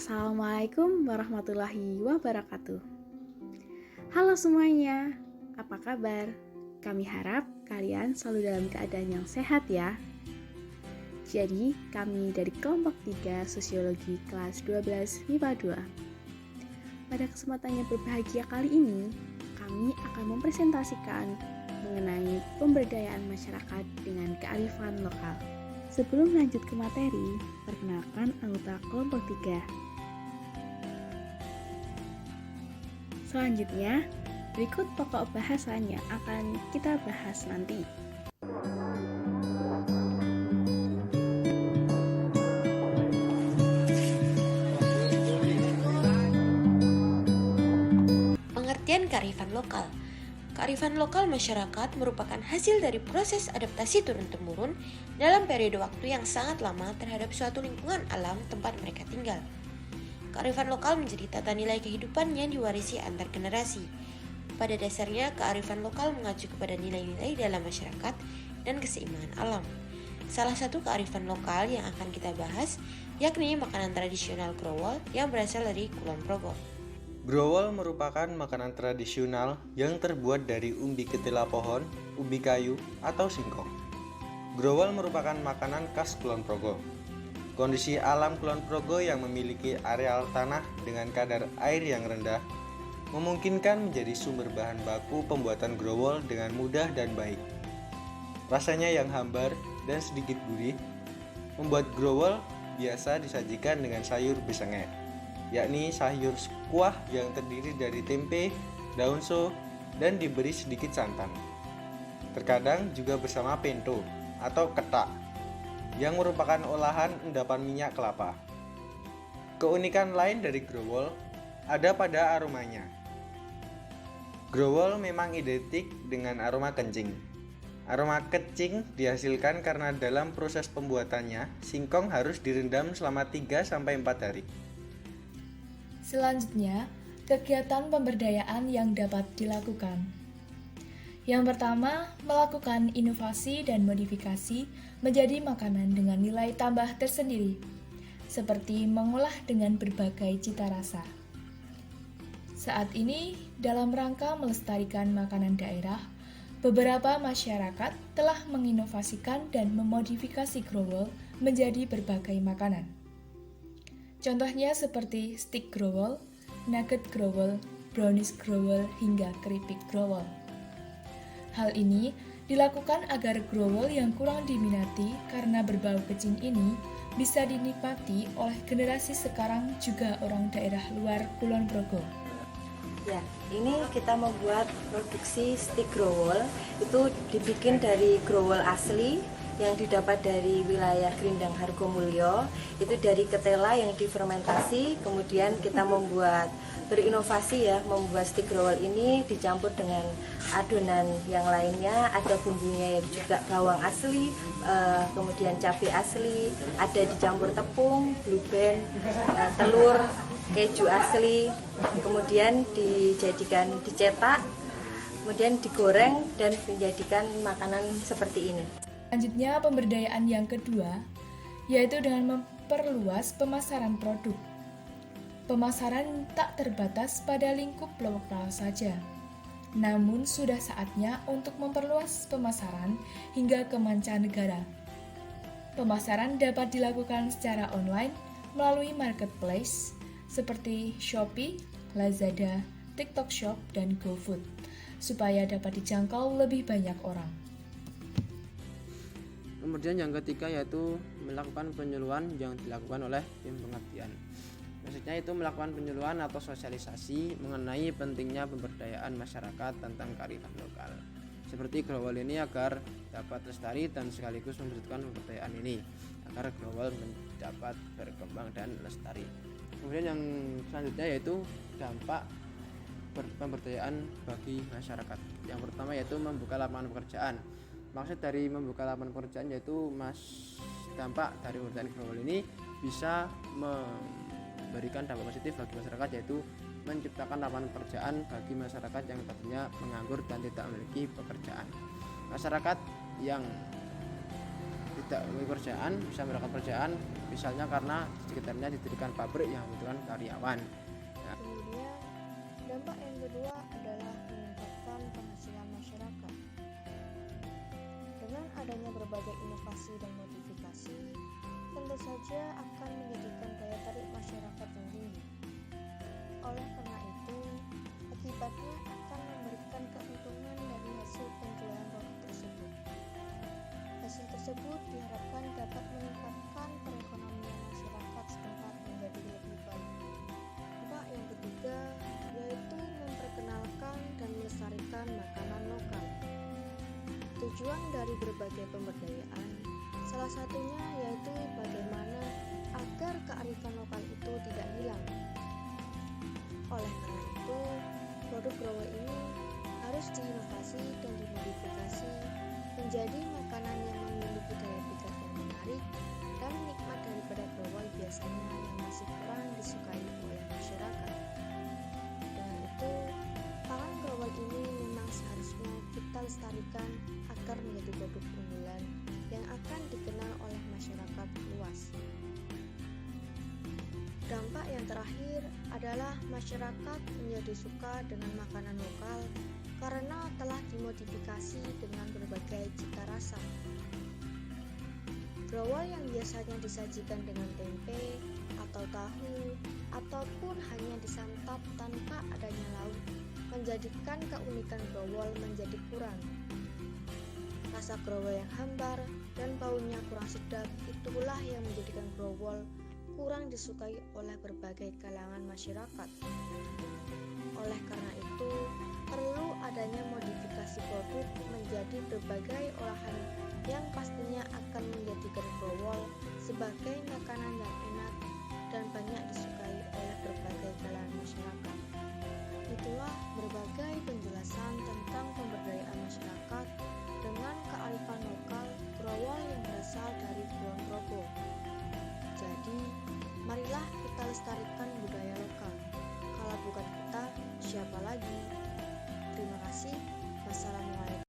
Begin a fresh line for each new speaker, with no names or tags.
Assalamualaikum warahmatullahi wabarakatuh. Halo semuanya, apa kabar? Kami harap kalian selalu dalam keadaan yang sehat ya. Jadi, kami dari kelompok 3 Sosiologi kelas 12 MIPA 2. Pada kesempatan yang berbahagia kali ini, kami akan mempresentasikan mengenai pemberdayaan masyarakat dengan kearifan lokal. Sebelum lanjut ke materi, perkenalkan anggota kelompok 3. Selanjutnya, berikut pokok bahasan yang akan kita bahas nanti.
Pengertian kearifan lokal. Kearifan lokal masyarakat merupakan hasil dari proses adaptasi turun-temurun dalam periode waktu yang sangat lama terhadap suatu lingkungan alam tempat mereka tinggal. Kearifan lokal menjadi tata nilai kehidupan yang diwarisi antar generasi. Pada dasarnya, kearifan lokal mengacu kepada nilai-nilai dalam masyarakat dan keseimbangan alam. Salah satu kearifan lokal yang akan kita bahas yakni makanan tradisional Growol yang berasal dari Kulon Progo.
Growol merupakan makanan tradisional yang terbuat dari umbi ketela pohon, ubi kayu, atau singkong. Growol merupakan makanan khas Kulon Progo. Kondisi alam Kulon Progo yang memiliki areal tanah dengan kadar air yang rendah memungkinkan menjadi sumber bahan baku pembuatan growol dengan mudah dan baik. Rasanya yang hambar dan sedikit gurih membuat growol biasa disajikan dengan sayur besenge, yakni sayur kuah yang terdiri dari tempe, daun so, dan diberi sedikit santan. Terkadang juga bersama pento atau ketak, yang merupakan olahan endapan minyak kelapa. Keunikan lain dari growol ada pada aromanya. Growol memang identik dengan aroma kencing. Aroma kencing dihasilkan karena dalam proses pembuatannya, singkong harus direndam selama 3-4 hari.
Selanjutnya, kegiatan pemberdayaan yang dapat dilakukan. Yang pertama, melakukan inovasi dan modifikasi menjadi makanan dengan nilai tambah tersendiri, seperti mengolah dengan berbagai cita rasa. Saat ini, dalam rangka melestarikan makanan daerah, beberapa masyarakat telah menginovasikan dan memodifikasi growol menjadi berbagai makanan. Contohnya seperti stick growol, nugget growol, brownies growol, hingga keripik growol. Hal ini dilakukan agar growol yang kurang diminati karena berbau kencing ini bisa dinikmati oleh generasi sekarang juga orang daerah luar Kulon Progo.
Ya, ini kita membuat produksi stick growol. Itu dibikin dari growol asli yang didapat dari wilayah Grindang Hargomulyo. Itu dari ketela yang difermentasi, kemudian kita berinovasi ya, membuat stick growol ini dicampur dengan adonan yang lainnya. Ada bumbunya yang juga bawang asli, kemudian cabai asli, ada dicampur tepung, blue band, telur, keju asli, kemudian dicetak, kemudian digoreng dan menjadikan makanan seperti ini.
Selanjutnya, pemberdayaan yang kedua, yaitu dengan memperluas pemasaran produk. Pemasaran tak terbatas pada lingkup lokal saja, namun sudah saatnya untuk memperluas pemasaran hingga ke mancanegara. Pemasaran dapat dilakukan secara online melalui marketplace seperti Shopee, Lazada, TikTok Shop, dan GoFood, supaya dapat dijangkau lebih banyak orang.
Kemudian yang ketiga yaitu melakukan penyuluhan yang dilakukan oleh tim pengertian. Maksudnya itu melakukan penyuluhan atau sosialisasi mengenai pentingnya pemberdayaan masyarakat tentang kearifan lokal. Seperti growol ini agar dapat lestari dan sekaligus mewujudkan pemberdayaan ini agar growol dapat berkembang dan lestari. Kemudian yang selanjutnya yaitu dampak pemberdayaan bagi masyarakat. Yang pertama yaitu membuka lapangan pekerjaan. Maksud dari membuka lapangan pekerjaan yaitu dampak dari pemberdayaan growol ini bisa memberikan dampak positif bagi masyarakat, yaitu menciptakan lapangan pekerjaan bagi masyarakat yang tadinya menganggur dan tidak memiliki pekerjaan. Masyarakat yang tidak memiliki pekerjaan bisa mendapatkan pekerjaan, misalnya karena di sekitarnya didirikan pabrik yang membutuhkan karyawan.
Kemudian, dampak yang kedua adalah meningkatkan penghasilan masyarakat. Dengan adanya berbagai inovasi dan modifikasi, tentu saja akan menjadikan daya tarik masyarakat yang tinggi. Oleh karena itu, akibatnya akan memberikan keuntungan dari hasil penjualan produk tersebut. Hasil tersebut diharapkan dapat meningkatkan perekonomian masyarakat setempat menjadi lebih baik. Dampak yang ketiga yaitu memperkenalkan dan melestarikan makanan lokal. Tujuan dari berbagai pemberdayaan salah satunya yaitu bagaimana agar kearifan lokal itu tidak hilang. Oleh karena itu, produk growol ini harus diinovasi dan dimodifikasi menjadi makanan yang memiliki daya pikat yang menarik dan nikmat daripada growol biasanya yang masih kurang disukai oleh masyarakat. Dengan itu, pangan growol ini memang seharusnya kita lestarikan agar menjadi produk unggulan yang akan dikenal oleh masyarakat luas. Dampak yang terakhir adalah masyarakat menjadi suka dengan makanan lokal karena telah dimodifikasi dengan berbagai cita rasa. Growol yang biasanya disajikan dengan tempe atau tahu ataupun hanya disantap tanpa adanya lauk menjadikan keunikan growol menjadi kurang. Rasa growol yang hambar dan baunya kurang sedap itulah yang menjadikan growol kurang disukai oleh berbagai kalangan masyarakat. Oleh karena itu, perlu adanya modifikasi produk menjadi berbagai olahan yang pastinya akan menjadikan growol sebagai makanan yang enak dan banyak disukai oleh berbagai kalangan masyarakat. Itulah berbagai penjelasan tentang pemberdayaan masyarakat dengan kearifan lokal growol yang berasal dari Kulon Progo. Jadi, marilah kita lestarikan budaya lokal. Kalau bukan kita, siapa lagi? Terima kasih. Wassalamualaikum.